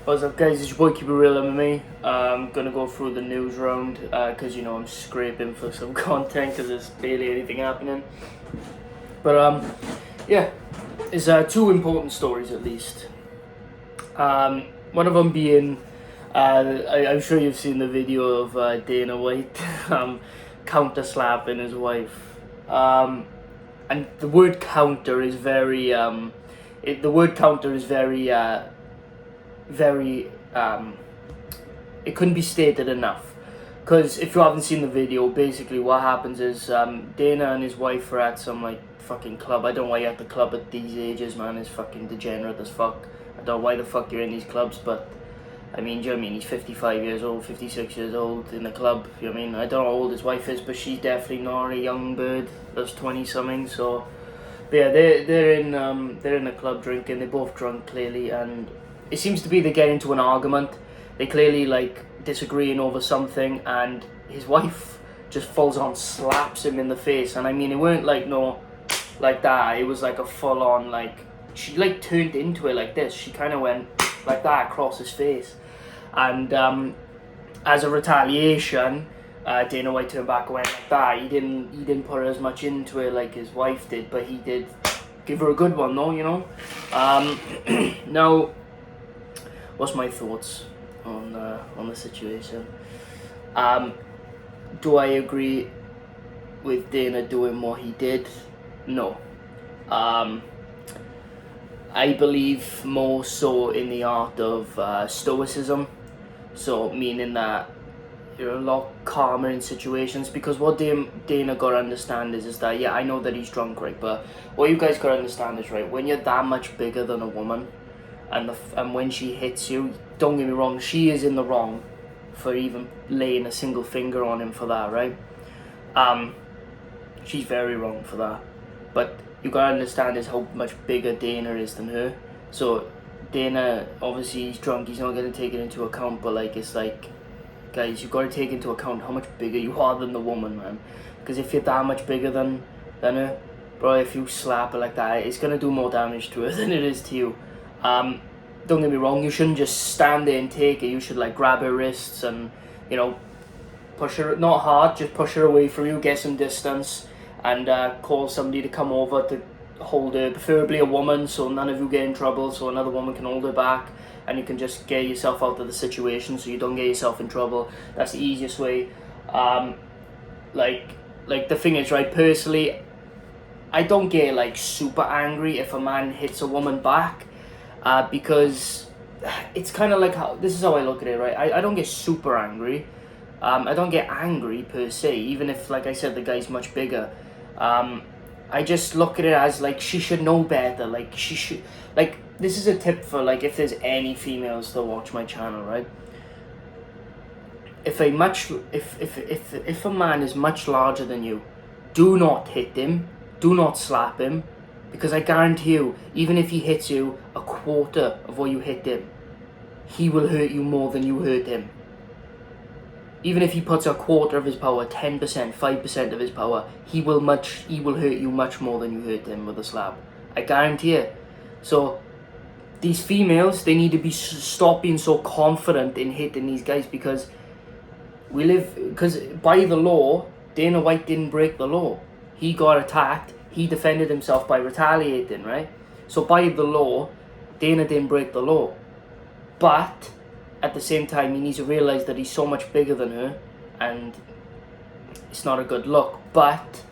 What's up, guys? It's your boy Keep It Real MMA. I'm gonna go through the news round because I'm scraping for some content because there's barely anything happening. But yeah, it's two important stories at least. One of them being, I'm sure you've seen the video of Dana White counter slapping his wife. And the word counter is very very it couldn't be stated enough, because if you haven't seen the video, basically what happens is Dana and his wife are at some like fucking club. I don't know why you're at the club at these ages, man. It's fucking degenerate as fuck. I don't know why the fuck you're in these clubs, but I mean, do you know what I mean? He's 55 years old, 56 years old in the club. You know what I mean? I don't know how old his wife is, but she's definitely not a young bird. That's 20 something. So yeah, they're in a club drinking. They're both drunk clearly, and it seems to be they get into an argument. They clearly like disagreeing over something, and his wife just falls on, slaps him in the face. And I mean, it weren't like like that. It was like a full on like, she like turned into it like this. She kind of went like that across his face, and as a retaliation, Dana White turned back and went like that. He didn't put as much into it like his wife did, but he did give her a good one though, you know. Now, what's my thoughts on the situation? Do I agree with Dana doing what he did? No. I believe more so in the art of stoicism. So meaning that you're a lot calmer in situations, because what Dana gotta understand is that, yeah, I know that he's drunk, right, but what you guys gotta understand is, right, when you're that much bigger than a woman, and when she hits you, don't get me wrong, she is in the wrong for even laying a single finger on him for that, right? She's very wrong for that, but you gotta understand is how much bigger Dana is than her. So Dana, obviously he's drunk, he's not gonna take it into account, but like, it's like, guys, you gotta take into account how much bigger you are than the woman, man. Because if you're that much bigger than her, bro, if you slap her like that, it's gonna do more damage to her than it is to you. Don't get me wrong, you shouldn't just stand there and take it. You should like grab her wrists and, you know, push her, not hard, just push her away from you, get some distance, and call somebody to come over to hold her, preferably a woman, so none of you get in trouble, so another woman can hold her back, and you can just get yourself out of the situation so you don't get yourself in trouble. That's the easiest way. Like the thing is, right, personally, I don't get like super angry if a man hits a woman back, because it's kind of like this is how I look at it, right? I don't get super angry. I don't get angry per se, even if, like I said, the guy's much bigger. I just look at it as like, she should know better. Like, she should, like, this is a tip for like, if there's any females that watch my channel, right? If a man is much larger than you, do not hit him, do not slap him, because I guarantee you, even if he hits you a quarter of what you hit him, he will hurt you more than you hurt him. Even if he puts a quarter of his power, 10%, 5% of his power, he will hurt you much more than you hurt him with a slap. I guarantee it. So these females, they need to stop being so confident in hitting these guys, because because by the law, Dana White didn't break the law. He got attacked. He defended himself by retaliating, right? So by the law, Dana didn't break the law. But at the same time, he needs to realize that he's so much bigger than her, and it's not a good look. But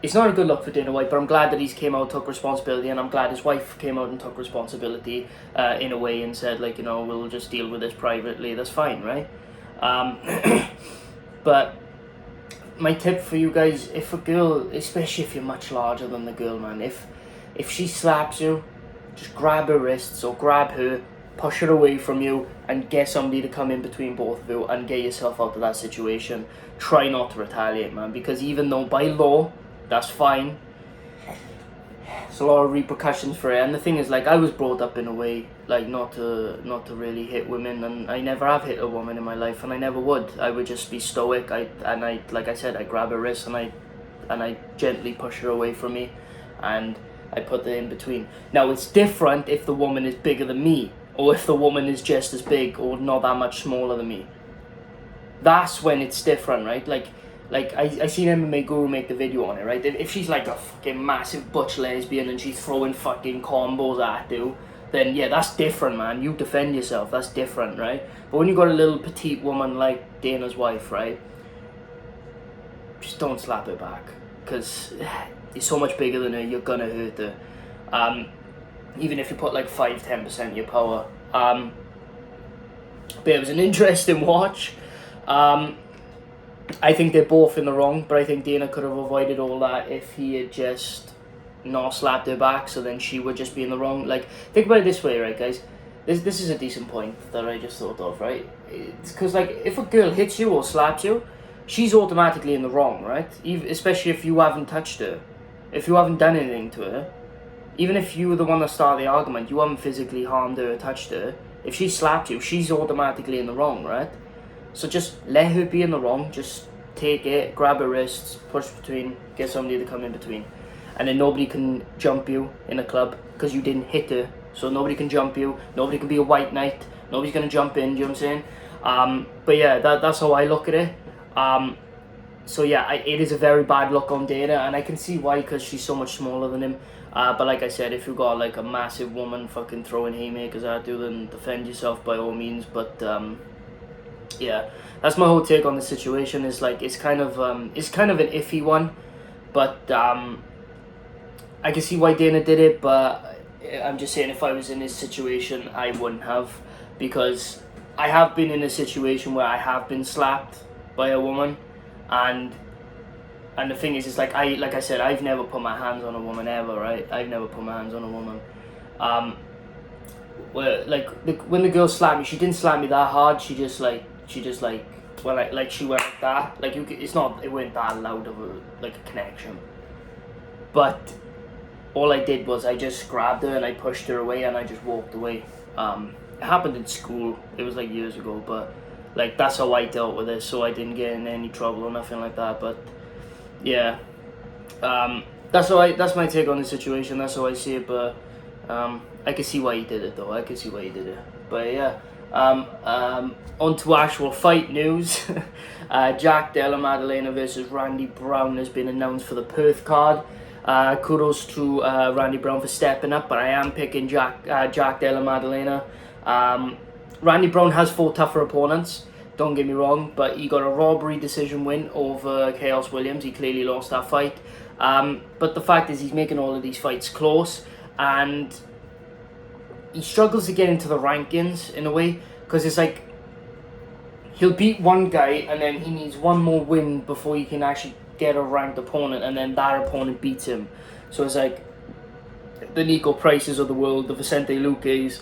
it's not a good look for Dana White, but I'm glad that he's came out and took responsibility, and I'm glad his wife came out and took responsibility in a way and said, like, you know, we'll just deal with this privately. That's fine, right? But my tip for you guys, if a girl, especially if you're much larger than the girl, man, if she slaps you, just grab her wrists or grab her, push her away from you, and get somebody to come in between both of you and get yourself out of that situation. Try not to retaliate, man, because even though by law that's fine, there's a lot of repercussions for it. And the thing is, like, I was brought up in a way like not to really hit women, and I never have hit a woman in my life, and I never would. I would just be stoic. I like I said, I grab her wrist and I gently push her away from me, and I put it in between. Now, it's different if the woman is bigger than me. or if the woman is just as big or not that much smaller than me. That's when it's different, right? Like I seen MMA Guru make the video on it, right? If she's like a fucking massive butch lesbian and she's throwing fucking combos at you, then yeah, that's different, man. You defend yourself, that's different, right? But when you got a little petite woman like Dana's wife, right? Just don't slap her back, because you're so much bigger than her, you're gonna hurt her. Even if you put like 5-10% of your power. But it was an interesting watch. I think they're both in the wrong, but I think Dana could have avoided all that if he had just not slapped her back, so then she would just be in the wrong. Like, think about it this way, right, guys? This is a decent point that I just thought of, right? It's because, like, if a girl hits you or slaps you, she's automatically in the wrong, right? Especially if you haven't touched her. If you haven't done anything to her. Even if you were the one that started the argument, you haven't physically harmed her or touched her. If she slapped you, she's automatically in the wrong, right? So just let her be in the wrong. Just take it, grab her wrists, push between, get somebody to come in between. And then nobody can jump you in a club because you didn't hit her. So nobody can jump you. Nobody can be a white knight. Nobody's going to jump in, you know what I'm saying? But yeah, that's how I look at it. So yeah, it is a very bad look on Dana, and I can see why, because she's so much smaller than him. But like I said, if you got like a massive woman fucking throwing haymakers at you, then defend yourself by all means. But yeah, that's my whole take on the situation. Is like it's kind of an iffy one, but I can see why Dana did it. But I'm just saying, if I was in his situation, I wouldn't have, because I have been in a situation where I have been slapped by a woman, and the thing is like I said, I've never put my hands on a woman ever, right? I've never put my hands on a woman. Where when the girl slapped me, she didn't slap me that hard. She just like she went like that. Like it weren't that loud of a connection. But all I did was I just grabbed her and I pushed her away and I just walked away. It happened in school. It was like years ago, but like that's how I dealt with it, so I didn't get in any trouble or nothing like that. But yeah, that's my take on the situation. That's how I see it. But I can see why he did it, though. I can see why he did it. But yeah, on to actual fight news. Jack Della Maddalena versus Randy Brown has been announced for the Perth card. Kudos to Randy Brown for stepping up, but I am picking Jack Della Maddalena. Randy Brown has fought tougher opponents, don't get me wrong, but he got a robbery decision win over Chaos Williams. He clearly lost that fight. But the fact is, he's making all of these fights close, and he struggles to get into the rankings in a way, because it's like he'll beat one guy and then he needs one more win before he can actually get a ranked opponent, and then that opponent beats him. So it's like the Nico Prices of the world, the Vicente Luques,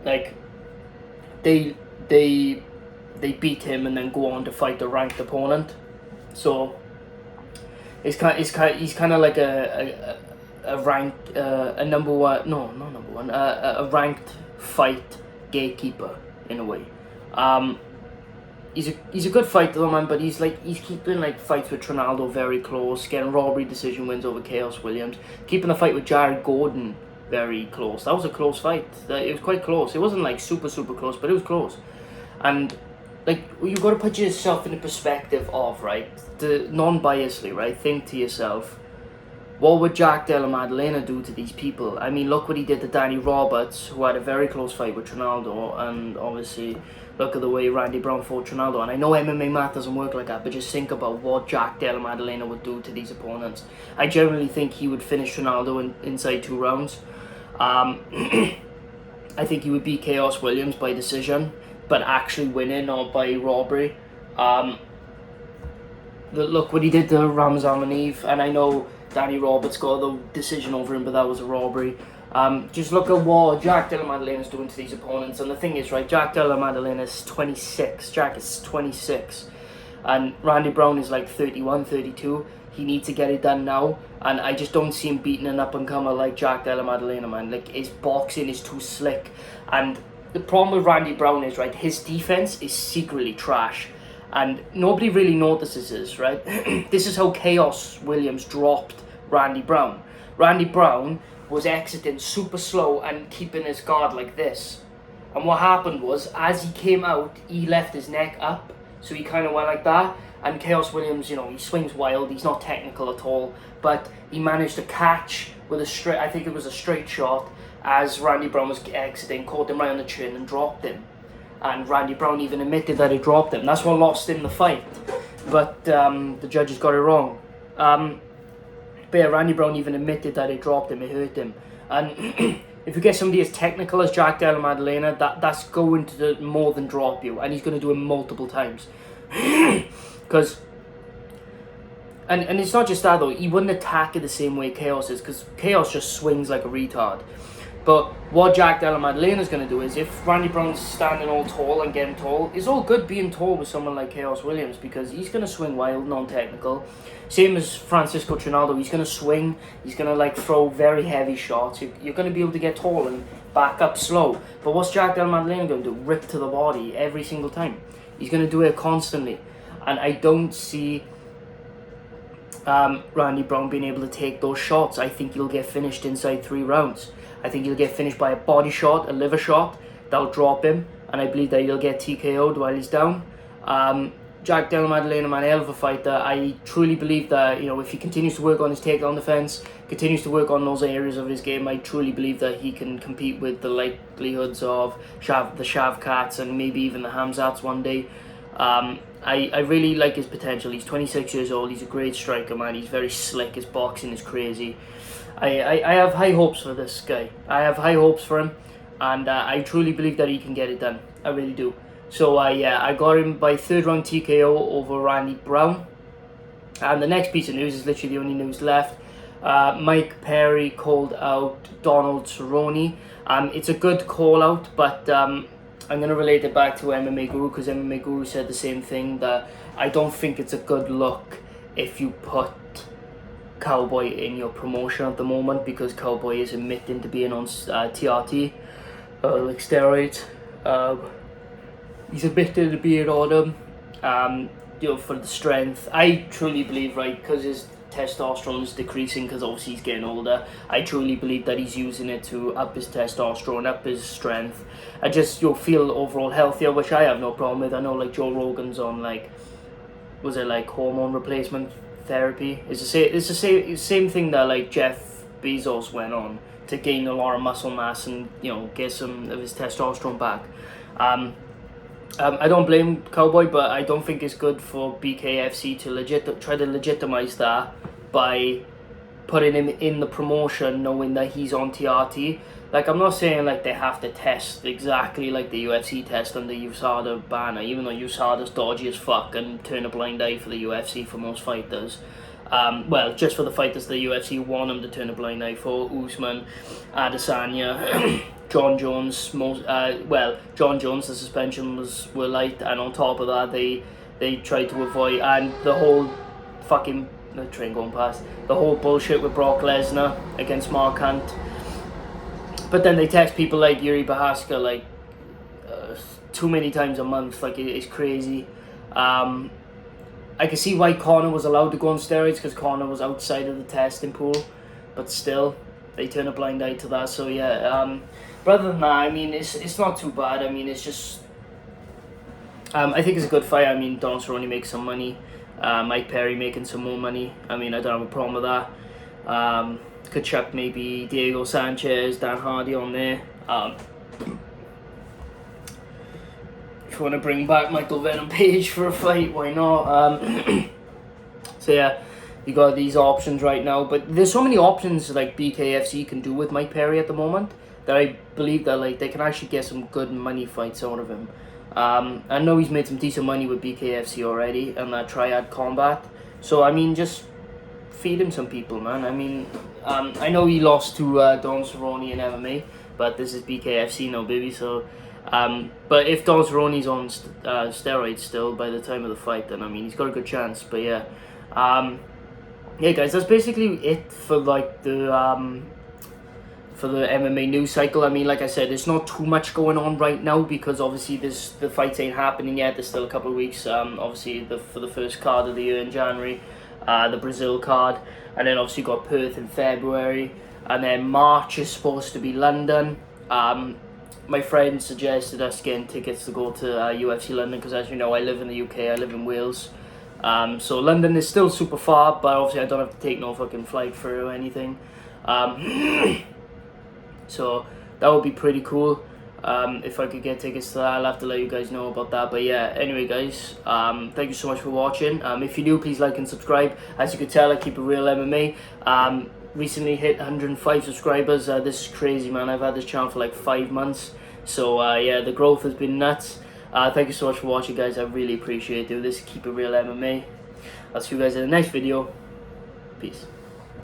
like they beat him and then go on to fight the ranked opponent. So he's kind of like a ranked a ranked fight gatekeeper in a way. He's a good fighter though, man, but he's keeping like fights with Ronaldo very close, getting robbery decision wins over Chaos Williams, keeping the fight with Jared Gordon very close. That was a close fight. It was quite close. It wasn't like super close, but it was close. And like, you got to put yourself in the perspective of, right, non-biasly, right, think to yourself, what would Jack Della Maddalena do to these people? I mean, look what he did to Danny Roberts, who had a very close fight with Ronaldo, and obviously look at the way Randy Brown fought Ronaldo. And I know MMA math doesn't work like that, but just think about what Jack Della Maddalena would do to these opponents. I generally think he would finish Ronaldo inside 2 rounds. I think he would beat Chaos Williams by decision, but actually winning or by robbery. Look what he did to Ramzan Manif, and I know Danny Roberts got the decision over him, but that was a robbery. Just look at what Jack Della Maddalena is doing to these opponents. And the thing is, right, Jack Della Maddalena is 26. Jack is 26. And Randy Brown is like 31, 32. He needs to get it done now. And I just don't see him beating an up-and-comer like Jack Della Maddalena, man. Like, his boxing is too slick. And the problem with Randy Brown is, right, his defense is secretly trash. And nobody really notices this, right? This is how Chaos Williams dropped Randy Brown. Randy Brown was exiting super slow and keeping his guard like this. And what happened was, as he came out, he left his neck up, so he kind of went like that. And Chaos Williams, you know, he swings wild, he's not technical at all, but he managed to catch with a straight, I think it was a straight shot, as Randy Brown was exiting, caught him right on the chin and dropped him. And Randy Brown even admitted that he dropped him. That's what lost him the fight. But the judges got it wrong. But yeah, Randy Brown even admitted that it dropped him, it hurt him. And if you get somebody as technical as Jack Della Maddalena, that's going to more than drop you. And he's going to do it multiple times. Because, and it's not just that though, he wouldn't attack it the same way Chaos is, because Chaos just swings like a retard. But what Jack Della Maddalena is going to do is, if Randy Brown's standing all tall and getting tall, it's all good being tall with someone like Chaos Williams, because he's going to swing wild, non-technical. Same as Francisco Trinaldo, he's going to swing, he's going to like throw very heavy shots. You're going to be able to get tall and back up slow. But what's Jack Della Maddalena going to do? Rip to the body every single time. He's going to do it constantly. And I don't see Randy Brown being able to take those shots. I think he'll get finished inside 3 rounds. I think he'll get finished by a body shot, a liver shot. That'll drop him. And I believe that he'll get TKO'd while he's down. Jack Della Maddalena, man, hell of a fighter. I truly believe that, you know, if he continues to work on his takedown defense, continues to work on those areas of his game, I truly believe that he can compete with the likelihoods of the Shavkats and maybe even the Hamzats one day. I really like his potential. He's 26 years old. He's a great striker, man. He's very slick. His boxing is crazy. I have high hopes for this guy. I have high hopes for him, and I truly believe that he can get it done. I really do. So I got him by 3rd round TKO over Randy Brown. And the next piece of news is literally the only news left. Mike Perry called out Donald Cerrone. It's a good call out, but I'm going to relate it back to MMA Guru, because MMA Guru said the same thing, that I don't think it's a good look if you put Cowboy in your promotion at the moment, because Cowboy is admitting to being on TRT, like steroids. He's admitted to being on them, you know, for the strength. I truly believe, right, because his testosterone is decreasing, because obviously he's getting older, I truly believe that he's using it to up his testosterone, up his strength. I just, you'll feel overall healthier, which I have no problem with. I know, like, Joe Rogan's on, like, was it like hormone replacement therapy? It's the same thing that like Jeff Bezos went on to gain a lot of muscle mass and, you know, get some of his testosterone back. I don't blame Cowboy, but I don't think it's good for BKFC to try to legitimize that by putting him in the promotion knowing that he's on TRT. Like, I'm not saying like they have to test exactly like the UFC test under USADA banner, even though USADA's dodgy as fuck and turn a blind eye for the UFC for most fighters. Well, just for the fighters the UFC want them to turn a blind eye for. Usman, Adesanya, John Jones. John Jones, the suspension were light, and on top of that, they tried to avoid, and the whole fucking the train going past, the whole bullshit with Brock Lesnar against Mark Hunt. But then they test people like Yuri Prohaska like too many times a month. Like, it's crazy. I can see why Conor was allowed to go on steroids, because Conor was outside of the testing pool, but still they turn a blind eye to that. So yeah, but other than that, I mean, it's not too bad. I mean, it's just I think it's a good fight. I mean, Don Cerrone makes some money, Mike Perry making some more money. I mean, I don't have a problem with that. Could chuck maybe Diego Sanchez, Dan Hardy on there. If you want to bring back Michael Venom Page for a fight, why not? So yeah, you got these options right now, but there's so many options like BKFC can do with Mike Perry at the moment that I believe that like they can actually get some good money fights out of him. I know he's made some decent money with BKFC already and that Triad Combat. So I mean, just feed him some people, man. I mean, I know he lost to Don Cerrone in MMA, but this is BKFC now, baby. So, but if Don Cerrone's on steroids still by the time of the fight, then I mean, he's got a good chance. But yeah, yeah, guys, that's basically it for like the MMA news cycle. I mean, like I said, there's not too much going on right now because obviously the fights ain't happening yet. There's still a couple of weeks. Obviously for the first card of the year in January, the Brazil card, and then obviously got Perth in February. and then March is supposed to be London. My friend suggested us getting tickets to go to UFC London, because as you know, I live in the UK, I live in Wales. So London is still super far, but obviously I don't have to take no fucking flight for or anything. So that would be pretty cool. If I could get tickets to that, I'll have to let you guys know about that. But yeah, anyway guys, thank you so much for watching. If you're new, please like and subscribe. As you can tell, I keep it real MMA. Recently hit 105 subscribers. This is crazy, man. I've had this channel for like 5 months. So yeah, the growth has been nuts. Thank you so much for watching, guys. I really appreciate it. This is Keep It Real MMA. I'll see you guys in the next video. Peace.